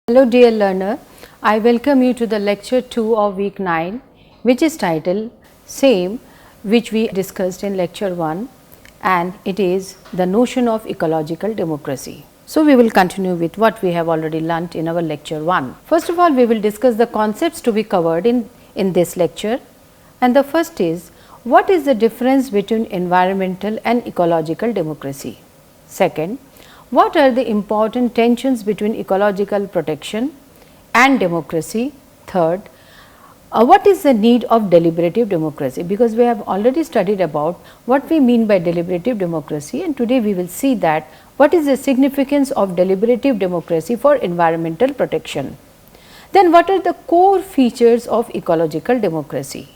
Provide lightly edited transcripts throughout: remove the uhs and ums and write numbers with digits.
Hello dear learner, I welcome you to the lecture 2 of week 9 which is titled same which we discussed in lecture 1 and it is the notion of ecological democracy. So, we will continue with what we have already learnt in our lecture 1. First of all, we will discuss the concepts to be covered in this lecture, and the first is what is the difference between environmental and ecological democracy. Second, what are the important tensions between ecological protection and democracy? Third, what is the need of deliberative democracy? Because we have already studied about what we mean by deliberative democracy, and today we will see that what is the significance of deliberative democracy for environmental protection. Then what are the core features of ecological democracy?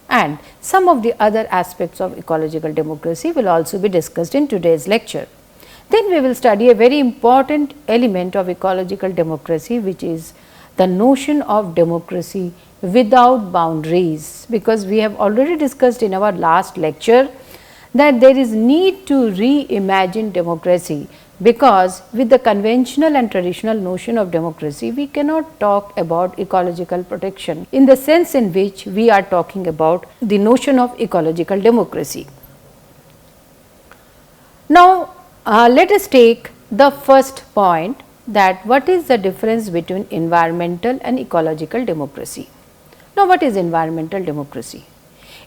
And some of the other aspects of ecological democracy will also be discussed in today's lecture. Then we will study a very important element of ecological democracy, which is the notion of democracy without boundaries, because we have already discussed in our last lecture that there is need to reimagine democracy, because with the conventional and traditional notion of democracy we cannot talk about ecological protection in the sense in which we are talking about the notion of ecological democracy. Now, let us take the first point, that what is the difference between environmental and ecological democracy. Now, what is environmental democracy?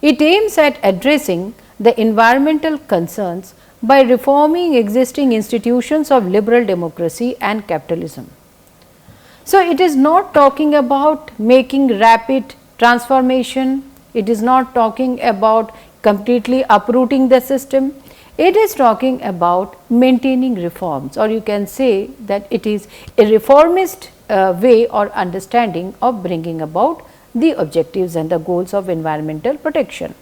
It aims at addressing the environmental concerns by reforming existing institutions of liberal democracy and capitalism. So, it is not talking about making rapid transformation, it is not talking about completely uprooting the system. It is talking about maintaining reforms, or you can say that it is a reformist way or understanding of bringing about the objectives and the goals of environmental protection.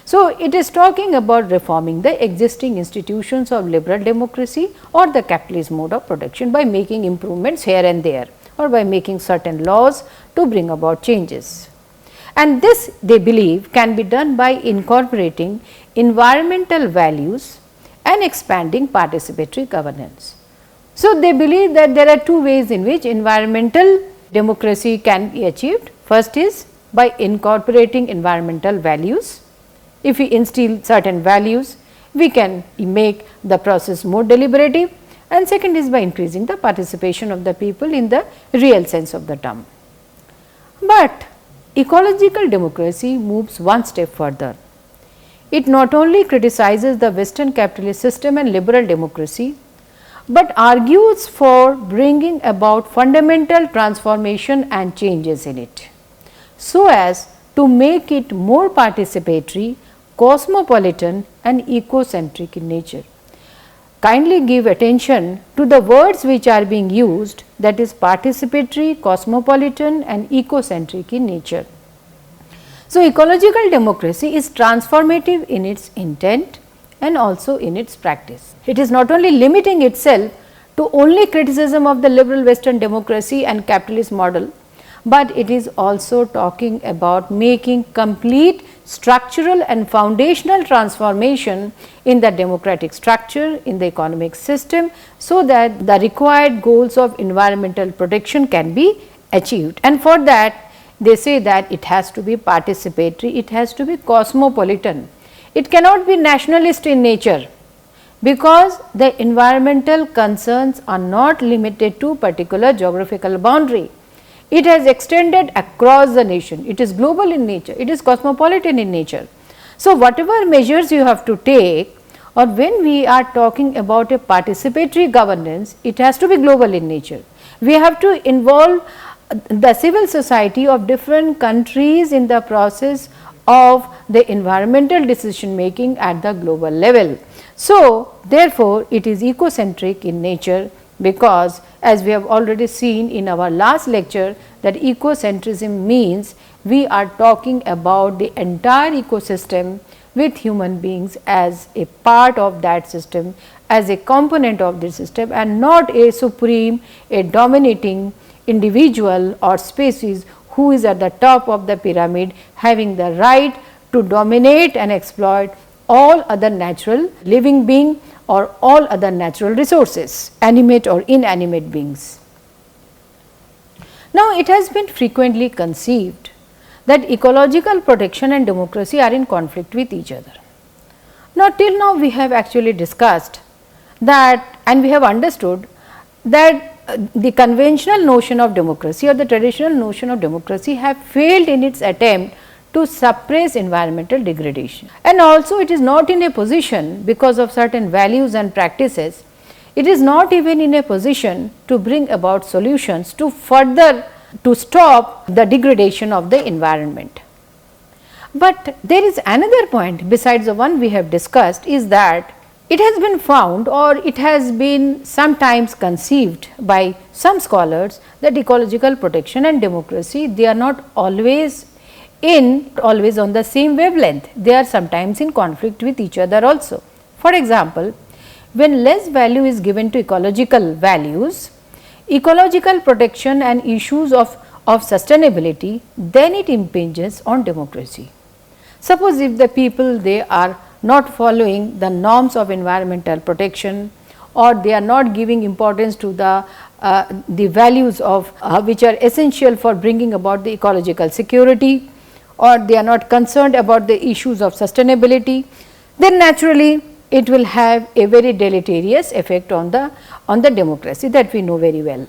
So, it is talking about reforming the existing institutions of liberal democracy or the capitalist mode of production by making improvements here and there, or by making certain laws to bring about changes. And this, they believe, can be done by incorporating environmental values and expanding participatory governance. So, they believe that there are two ways in which environmental democracy can be achieved. First is by incorporating environmental values. If we instill certain values, we can make the process more deliberative, and second is by increasing the participation of the people in the real sense of the term. But ecological democracy moves one step further. It not only criticizes the Western capitalist system and liberal democracy, but argues for bringing about fundamental transformation and changes in it, so as to make it more participatory, cosmopolitan and ecocentric in nature. Kindly give attention to the words which are being used, that is participatory, cosmopolitan and ecocentric in nature. So, ecological democracy is transformative in its intent and also in its practice. It is not only limiting itself to only criticism of the liberal Western democracy and capitalist model, but it is also talking about making complete structural and foundational transformation in the democratic structure, in the economic system, so that the required goals of environmental protection can be achieved. And for that, they say that it has to be participatory, it has to be cosmopolitan. It cannot be nationalist in nature, because the environmental concerns are not limited to particular geographical boundary. It has extended across the nation, it is global in nature, it is cosmopolitan in nature. So, whatever measures you have to take, or when we are talking about a participatory governance, it has to be global in nature. We have to involve the civil society of different countries in the process of the environmental decision making at the global level. So, therefore, it is ecocentric in nature, because as we have already seen in our last lecture that ecocentrism means we are talking about the entire ecosystem with human beings as a part of that system, as a component of the system, and not a supreme, a dominating individual or species who is at the top of the pyramid having the right to dominate and exploit all other natural living being or all other natural resources, animate or inanimate beings. Now, it has been frequently conceived that ecological protection and democracy are in conflict with each other. Now, till now we have actually discussed that, and we have understood that the conventional notion of democracy or the traditional notion of democracy have failed in its attempt to suppress environmental degradation, and also it is not in a position, because of certain values and practices, it is not even in a position to bring about solutions to further to stop the degradation of the environment. But there is another point besides the one we have discussed, is that it has been found, or it has been sometimes conceived by some scholars, that ecological protection and democracy, they are not always on the same wavelength, they are sometimes in conflict with each other also. For example, when less value is given to ecological values, ecological protection and issues of sustainability, then it impinges on democracy. Suppose if the people, they are not following the norms of environmental protection, or they are not giving importance to the values of which are essential for bringing about the ecological security, or they are not concerned about the issues of sustainability, then naturally it will have a very deleterious effect on the democracy, that we know very well.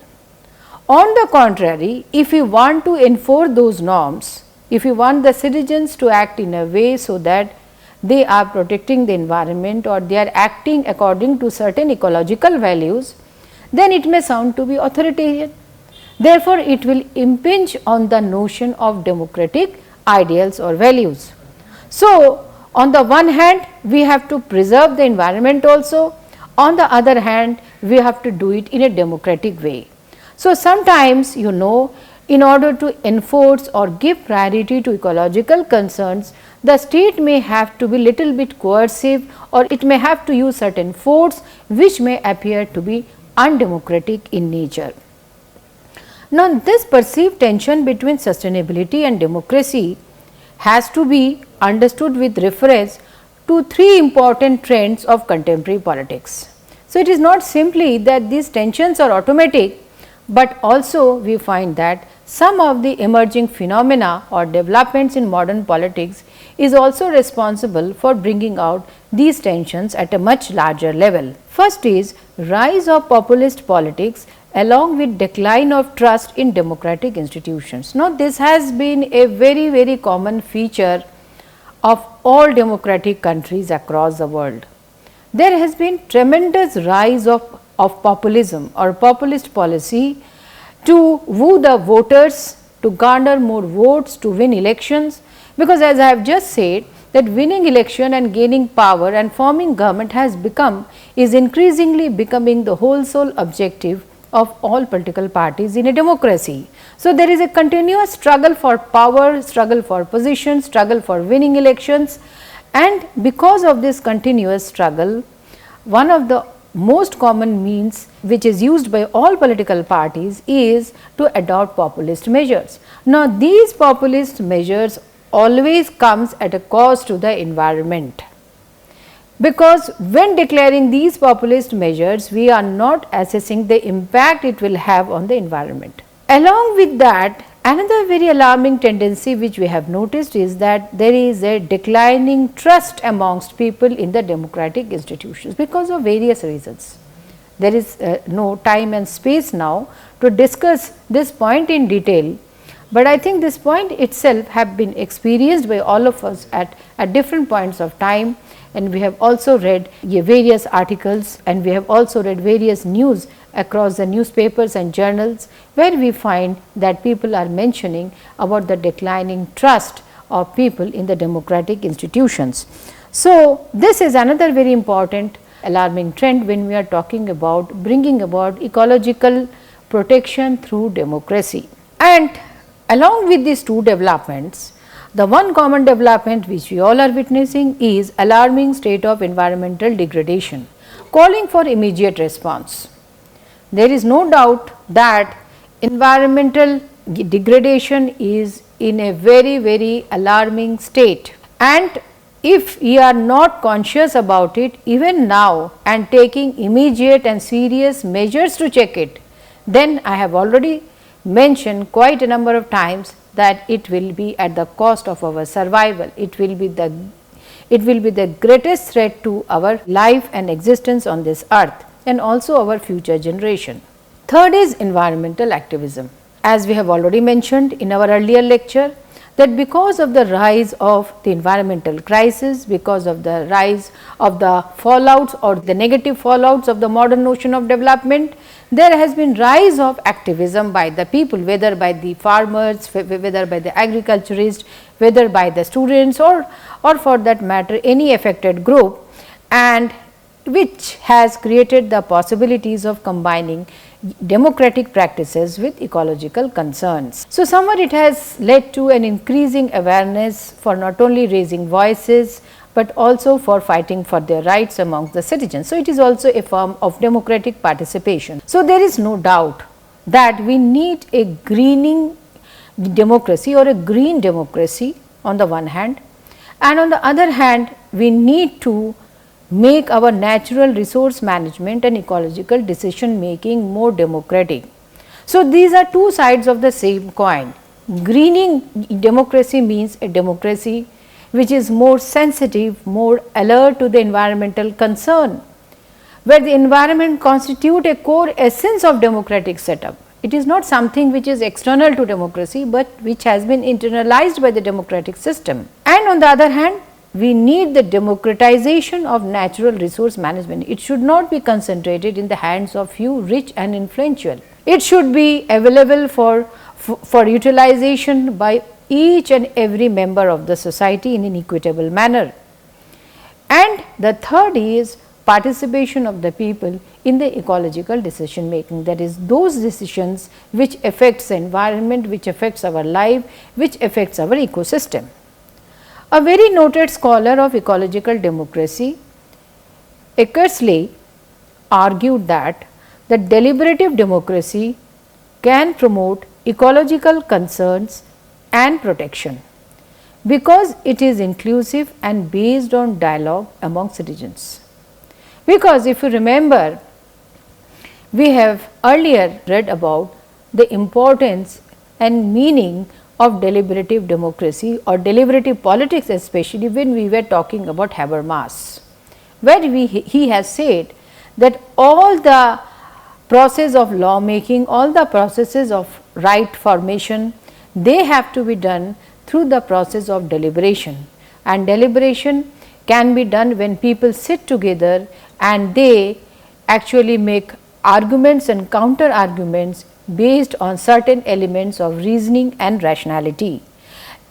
On the contrary, if we want to enforce those norms, if we want the citizens to act in a way so that they are protecting the environment, or they are acting according to certain ecological values, then it may sound to be authoritarian. Therefore, it will impinge on the notion of democratic ideals or values. So, on the one hand, we have to preserve the environment also, on the other hand, we have to do it in a democratic way. So, sometimes in order to enforce or give priority to ecological concerns, the state may have to be little bit coercive, or it may have to use certain force which may appear to be undemocratic in nature. Now, this perceived tension between sustainability and democracy has to be understood with reference to three important trends of contemporary politics. So, it is not simply that these tensions are automatic, but also we find that some of the emerging phenomena or developments in modern politics is also responsible for bringing out these tensions at a much larger level. First is rise of populist politics along with decline of trust in democratic institutions. Now, this has been a very common feature of all democratic countries across the world. There has been tremendous rise of populism or populist policy to woo the voters, to garner more votes, to win elections, because as I have just said that winning election and gaining power and forming government is increasingly becoming the whole sole objective of all political parties in a democracy. So, there is a continuous struggle for power, struggle for position, struggle for winning elections, and because of this continuous struggle, one of the most common means which is used by all political parties is to adopt populist measures. Now, these populist measures always comes at a cost to the environment, because when declaring these populist measures, we are not assessing the impact it will have on the environment. Along with that, another very alarming tendency which we have noticed is that there is a declining trust amongst people in the democratic institutions because of various reasons. There is no time and space now to discuss this point in detail, but I think this point itself have been experienced by all of us at different points of time, and we have also read various articles, and we have also read various news across the newspapers and journals, where we find that people are mentioning about the declining trust of people in the democratic institutions. So, this is another very important alarming trend when we are talking about bringing about ecological protection through democracy. And along with these two developments, the one common development which we all are witnessing is alarming state of environmental degradation, calling for immediate response. There is no doubt that environmental degradation is in a very alarming state, and if we are not conscious about it even now and taking immediate and serious measures to check it, then I have already mentioned quite a number of times that it will be at the cost of our survival. It will be the greatest threat to our life and existence on this earth and also our future generation. Third is environmental activism. As we have already mentioned in our earlier lecture, that because of the rise of the environmental crisis, because of the rise of the fallouts or the negative fallouts of the modern notion of development, there has been rise of activism by the people, whether by the farmers, whether by the agriculturists, whether by the students or for that matter any affected group, and which has created the possibilities of combining democratic practices with ecological concerns. So, somewhat it has led to an increasing awareness for not only raising voices, but also for fighting for their rights among the citizens. So, it is also a form of democratic participation. So, there is no doubt that we need a greening democracy or a green democracy on the one hand, and on the other hand we need to make our natural resource management and ecological decision making more democratic. So, these are two sides of the same coin. Greening democracy means a democracy which is more sensitive, more alert to the environmental concern, where the environment constitute a core essence of democratic setup. It is not something which is external to democracy, but which has been internalized by the democratic system. And on the other hand, we need the democratization of natural resource management. It should not be concentrated in the hands of few rich and influential. It should be available for utilization by each and every member of the society in an equitable manner. And the third is participation of the people in the ecological decision making, that is those decisions which affects the environment, which affects our life, which affects our ecosystem. A very noted scholar of ecological democracy, Eckersley, argued that the deliberative democracy can promote ecological concerns and protection because it is inclusive and based on dialogue among citizens. Because if you remember, we have earlier read about the importance and meaning of deliberative democracy or deliberative politics, especially when we were talking about Habermas, where he has said that all the process of law making, all the processes of right formation, they have to be done through the process of deliberation, and deliberation can be done when people sit together and they actually make arguments and counter arguments based on certain elements of reasoning and rationality,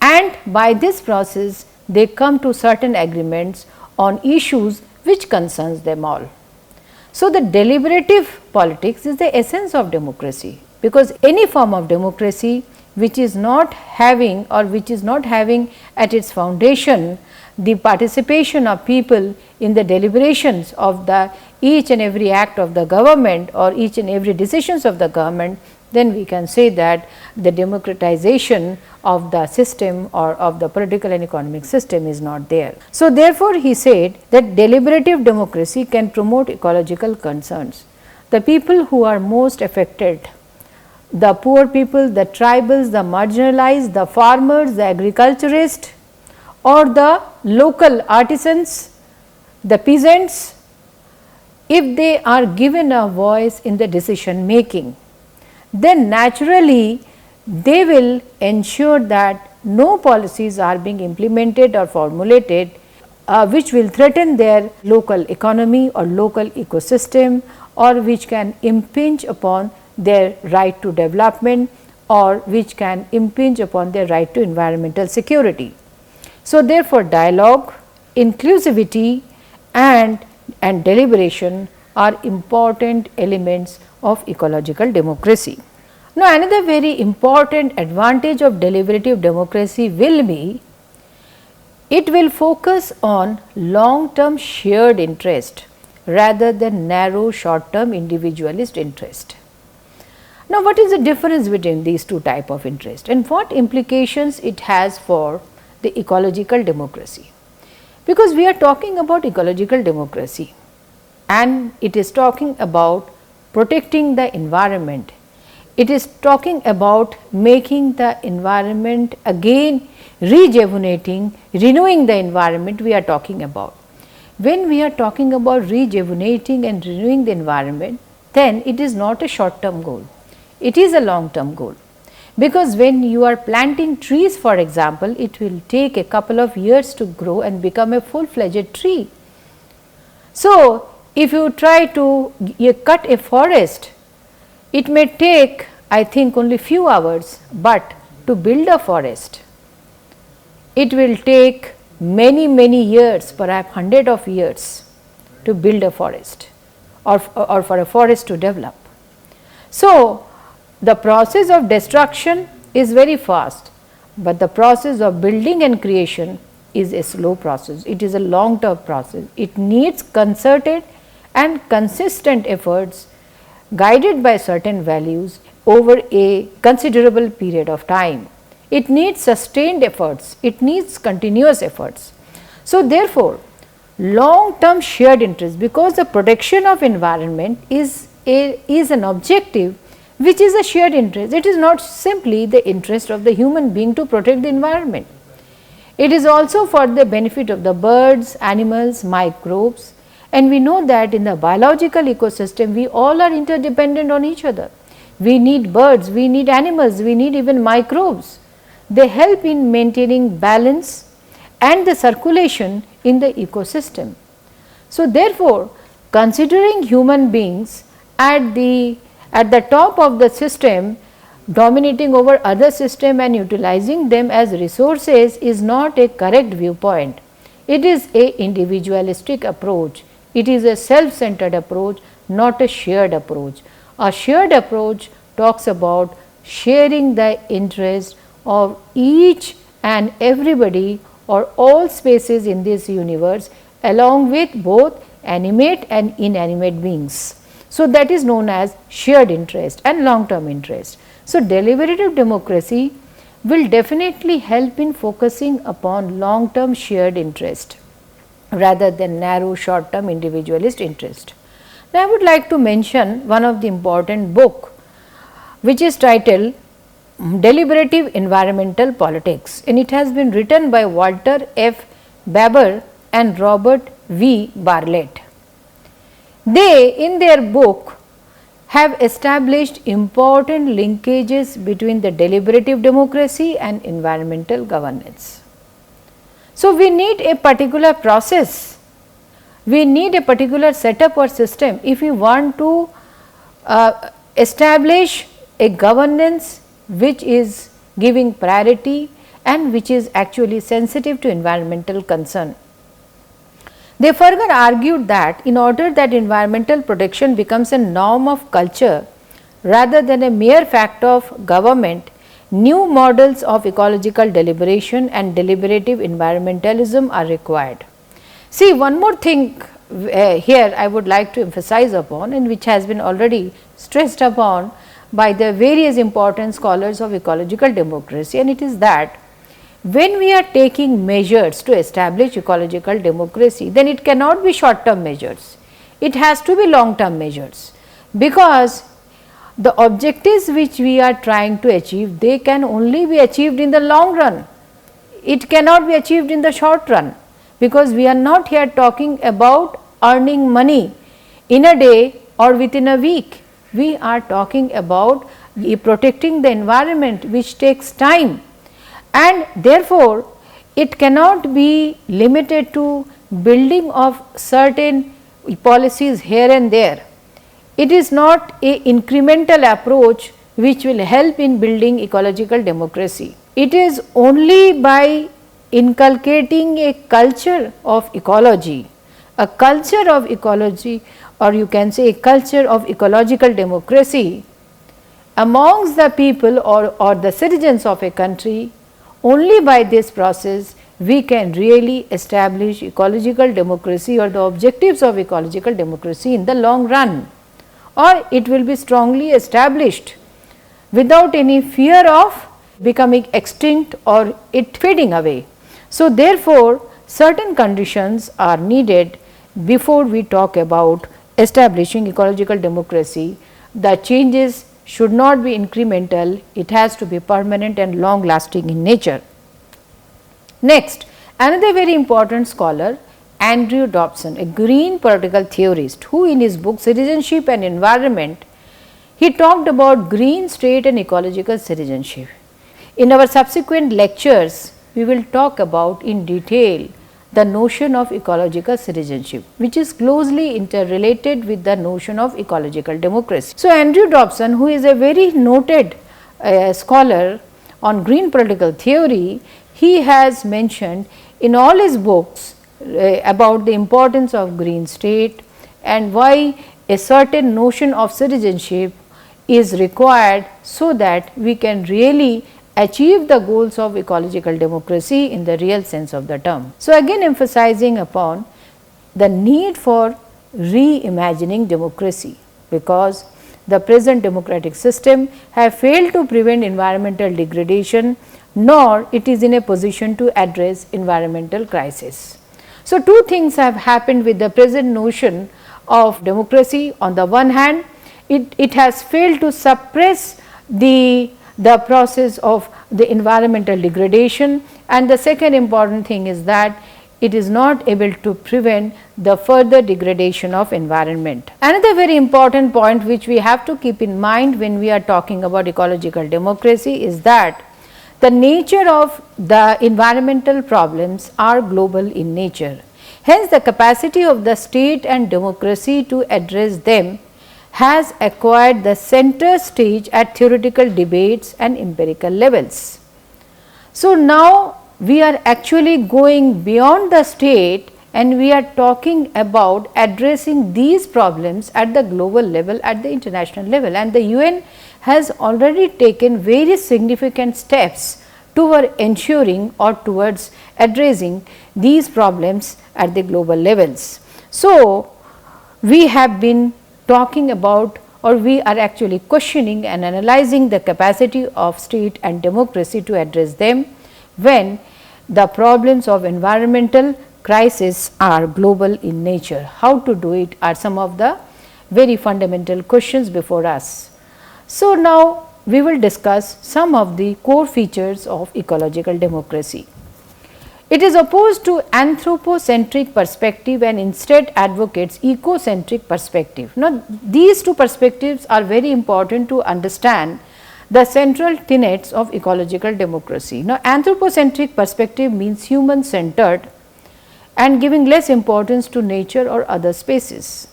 and by this process they come to certain agreements on issues which concerns them all. So, the deliberative politics is the essence of democracy, because any form of democracy which is not having at its foundation the participation of people in the deliberations of the each and every act of the government or each and every decisions of the government, then we can say that the democratization of the system or of the political and economic system is not there. So, therefore, he said that deliberative democracy can promote ecological concerns. The people who are most affected, the poor people, the tribals, the marginalized, the farmers, the agriculturists or the local artisans, the peasants, if they are given a voice in the decision making, then naturally they will ensure that no policies are being implemented or formulated which will threaten their local economy or local ecosystem, or which can impinge upon their right to development or which can impinge upon their right to environmental security. So, therefore, dialogue, inclusivity and deliberation are important elements of ecological democracy. Now, another very important advantage of deliberative democracy will be it will focus on long term shared interest rather than narrow short term individualist interest. Now, what is the difference between these two types of interest and what implications it has for the ecological democracy? Because we are talking about ecological democracy and it is talking about protecting the environment. It is talking about making the environment again rejuvenating, renewing the environment we are talking about. When we are talking about rejuvenating and renewing the environment, then it is not a short term goal, it is a long term goal. Because when you are planting trees, for example, it will take a couple of years to grow and become a full fledged tree. So, if you try to cut a forest, it may take, I think, only few hours, but to build a forest, it will take many years, perhaps hundred of years to build a forest or for a forest to develop. So, the process of destruction is very fast, but the process of building and creation is a slow process. It is a long term process. It needs concerted and consistent efforts guided by certain values over a considerable period of time. It needs sustained efforts, it needs continuous efforts. So, therefore, long term shared interest, because the protection of environment is an objective which is a shared interest. It is not simply the interest of the human being to protect the environment. It is also for the benefit of the birds, animals, microbes, and we know that in the biological ecosystem we all are interdependent on each other. We need birds, we need animals, we need even microbes. They help in maintaining balance and the circulation in the ecosystem. So, therefore, considering human beings at the top of the system, dominating over other system and utilizing them as resources is not a correct viewpoint. It is a individualistic approach. It is a self-centered approach, not a shared approach. A shared approach talks about sharing the interest of each and everybody or all species in this universe along with both animate and inanimate beings. So, that is known as shared interest and long term interest. So, deliberative democracy will definitely help in focusing upon long term shared interest rather than narrow short term individualist interest. Now, I would like to mention one of the important book which is titled Deliberative Environmental Politics, and it has been written by Walter F. Baber and Robert V. Bartlett. They in their book have established important linkages between the deliberative democracy and environmental governance. So, we need a particular process, we need a particular setup or system if we want to establish a governance which is giving priority and which is actually sensitive to environmental concern. They further argued that in order that environmental protection becomes a norm of culture rather than a mere fact of government, new models of ecological deliberation and deliberative environmentalism are required. See, one more thing here I would like to emphasize upon, and which has been already stressed upon by the various important scholars of ecological democracy, and it is that when we are taking measures to establish ecological democracy, then it cannot be short term measures, it has to be long term measures, because the objectives which we are trying to achieve, they can only be achieved in the long run, it cannot be achieved in the short run, because we are not here talking about earning money in a day or within a week. We are talking about protecting the environment, which takes time, and therefore, it cannot be limited to building of certain policies here and there. It is not a incremental approach which will help in building ecological democracy. It is only by inculcating a culture of ecology, a culture of ecology, or you can say a culture of ecological democracy amongst the people or the citizens of a country. Only by this process we can really establish ecological democracy or the objectives of ecological democracy in the long run, or it will be strongly established without any fear of becoming extinct or it fading away. So, therefore, certain conditions are needed before we talk about establishing ecological democracy. The changes should not be incremental, it has to be permanent and long lasting in nature. Next, another very important scholar, Andrew Dobson, a green political theorist, who in his book Citizenship and Environment, he talked about green state and ecological citizenship. In our subsequent lectures, we will talk about in detail the notion of ecological citizenship, which is closely interrelated with the notion of ecological democracy. So, Andrew Dobson, who is a very noted scholar on green political theory, he has mentioned in all his books about the importance of green state and why a certain notion of citizenship is required so that we can really achieve the goals of ecological democracy in the real sense of the term. So, again emphasizing upon the need for reimagining democracy, because the present democratic system have failed to prevent environmental degradation, nor it is in a position to address environmental crisis. So, two things have happened with the present notion of democracy. On the one hand, it has failed to suppress the process of the environmental degradation, and the second important thing is that it is not able to prevent the further degradation of environment. Another very important point which we have to keep in mind when we are talking about ecological democracy is that the nature of the environmental problems are global in nature. Hence, the capacity of the state and democracy to address them has acquired the center stage at theoretical debates and empirical levels. So, now we are actually going beyond the state and we are talking about addressing these problems at the global level, at the international level, and the UN has already taken very significant steps toward ensuring or towards addressing these problems at the global levels. So, we have been talking about, or we are actually questioning and analyzing the capacity of state and democracy to address them when the problems of environmental crisis are global in nature. How to do it are some of the very fundamental questions before us. So, now we will discuss some of the core features of ecological democracy. It is opposed to anthropocentric perspective and instead advocates ecocentric perspective. Now, these two perspectives are very important to understand the central tenets of ecological democracy. Now, anthropocentric perspective means human centered and giving less importance to nature or other spaces.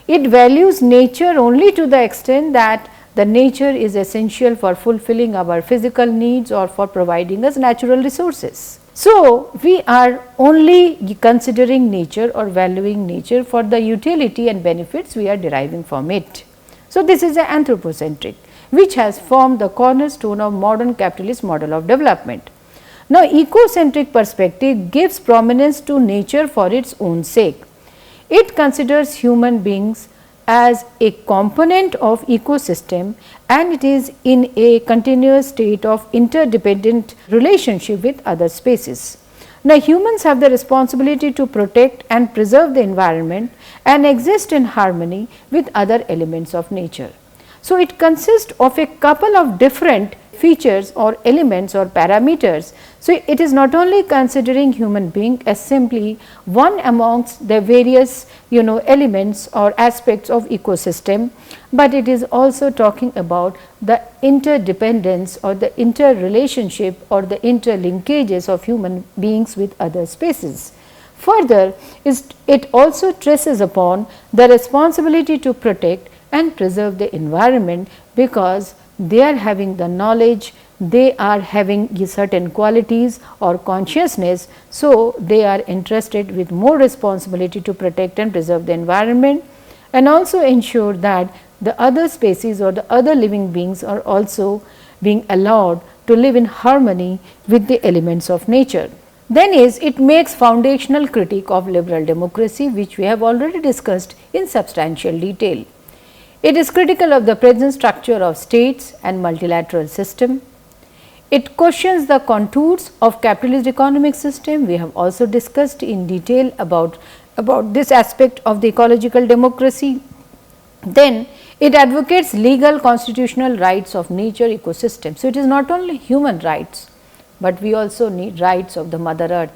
It values nature only to the extent that the nature is essential for fulfilling our physical needs or for providing us natural resources. So, we are only considering nature or valuing nature for the utility and benefits we are deriving from it. So, this is an anthropocentric, which has formed the cornerstone of modern capitalist model of development. Now, ecocentric perspective gives prominence to nature for its own sake. It considers human beings as a component of ecosystem and it is in a continuous state of interdependent relationship with other species. Now, humans have the responsibility to protect and preserve the environment and exist in harmony with other elements of nature. So, it consists of a couple of different features or elements or parameters. So, it is not only considering human being as simply one amongst the various elements or aspects of ecosystem, but it is also talking about the interdependence or the interrelationship or the interlinkages of human beings with other species. Further, it also stresses upon the responsibility to protect and preserve the environment, because they are having the knowledge, they are having certain qualities or consciousness. So, they are entrusted with more responsibility to protect and preserve the environment and also ensure that the other species or the other living beings are also being allowed to live in harmony with the elements of nature. Then it makes foundational critique of liberal democracy, which we have already discussed in substantial detail. It is critical of the present structure of states and multilateral system. It questions the contours of capitalist economic system. We have also discussed in detail about this aspect of the ecological democracy. Then It advocates legal constitutional rights of nature ecosystem. So, it is not only human rights, but we also need rights of the mother earth.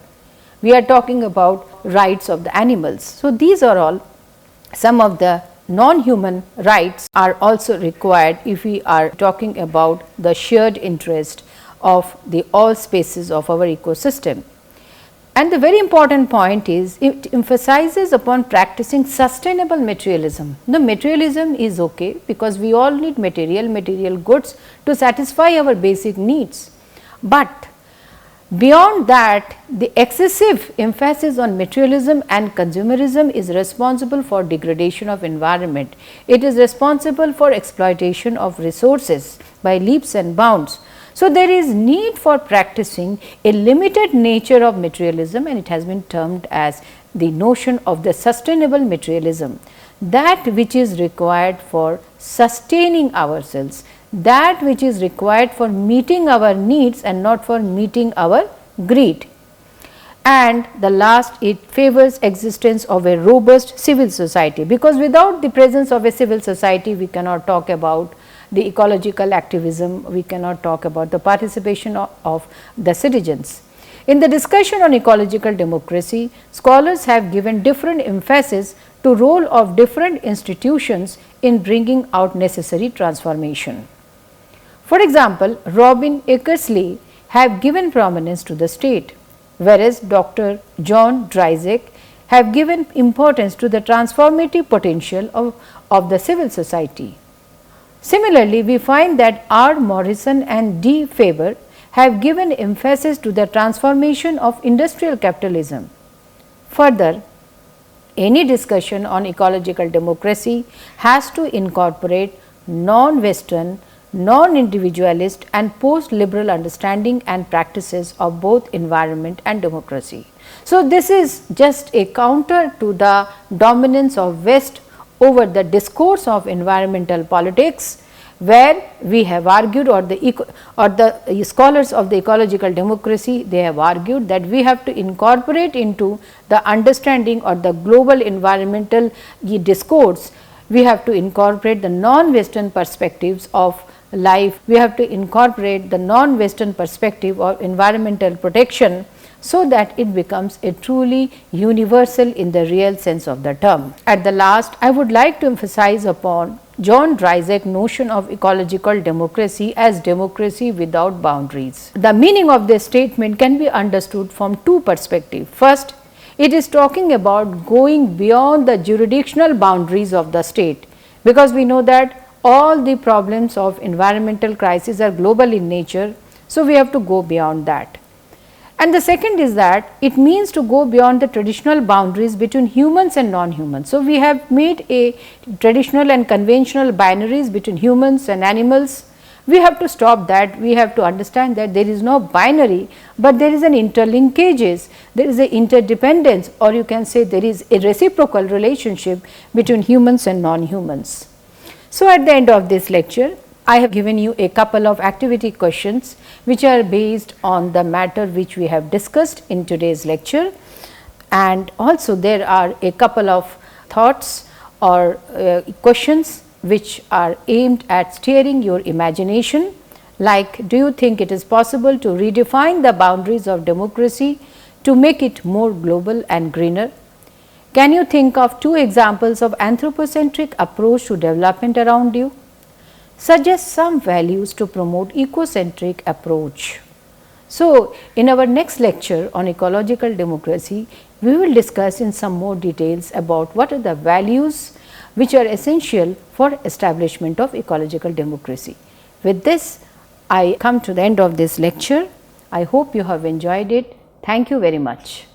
We are talking about rights of the animals. So, these are all some of the non-human rights are also required if we are talking about the shared interest of the all species of our ecosystem. And the very important point is it emphasizes upon practicing sustainable materialism. The materialism is okay because we all need material goods to satisfy our basic needs. But beyond that, the excessive emphasis on materialism and consumerism is responsible for degradation of environment. It is responsible for exploitation of resources by leaps and bounds. So, there is need for practicing a limited nature of materialism, and it has been termed as the notion of the sustainable materialism, that which is required for sustaining ourselves, that which is required for meeting our needs and not for meeting our greed. And the last, it favors existence of a robust civil society, because without the presence of a civil society we cannot talk about the ecological activism, we cannot talk about the participation of the citizens. In the discussion on ecological democracy, scholars have given different emphasis to role of different institutions in bringing out necessary transformation. For example, Robin Eckersley have given prominence to the state, whereas Dr. John Dryzek have given importance to the transformative potential of the civil society. Similarly, we find that R. Morrison and D. Faber have given emphasis to the transformation of industrial capitalism. Further, any discussion on ecological democracy has to incorporate non-Western, non-individualist and post-liberal understanding and practices of both environment and democracy. So, this is just a counter to the dominance of West over the discourse of environmental politics, where we have argued, or the scholars of the ecological democracy, they have argued that we have to incorporate into the understanding or the global environmental discourse, we have to incorporate the non-Western perspectives of life, we have to incorporate the non-Western perspective of environmental protection, so that it becomes a truly universal in the real sense of the term. At the last, I would like to emphasize upon John Dryzek's notion of ecological democracy as democracy without boundaries. The meaning of this statement can be understood from two perspectives. First, it is talking about going beyond the jurisdictional boundaries of the state, because we know that all the problems of environmental crisis are global in nature. So, we have to go beyond that. And the second is that it means to go beyond the traditional boundaries between humans and non-humans. So, we have made a traditional and conventional binaries between humans and animals. We have to stop that. We have to understand that there is no binary, but there is an interlinkages, there is an interdependence, or you can say there is a reciprocal relationship between humans and non-humans. So, at the end of this lecture, I have given you a couple of activity questions which are based on the matter which we have discussed in today's lecture, and also there are a couple of thoughts or questions which are aimed at steering your imagination, like, do you think it is possible to redefine the boundaries of democracy to make it more global and greener? Can you think of two examples of anthropocentric approach to development around you? Suggest some values to promote ecocentric approach. So, in our next lecture on ecological democracy, we will discuss in some more details about what are the values which are essential for establishment of ecological democracy. With this, I come to the end of this lecture. I hope you have enjoyed it. Thank you very much.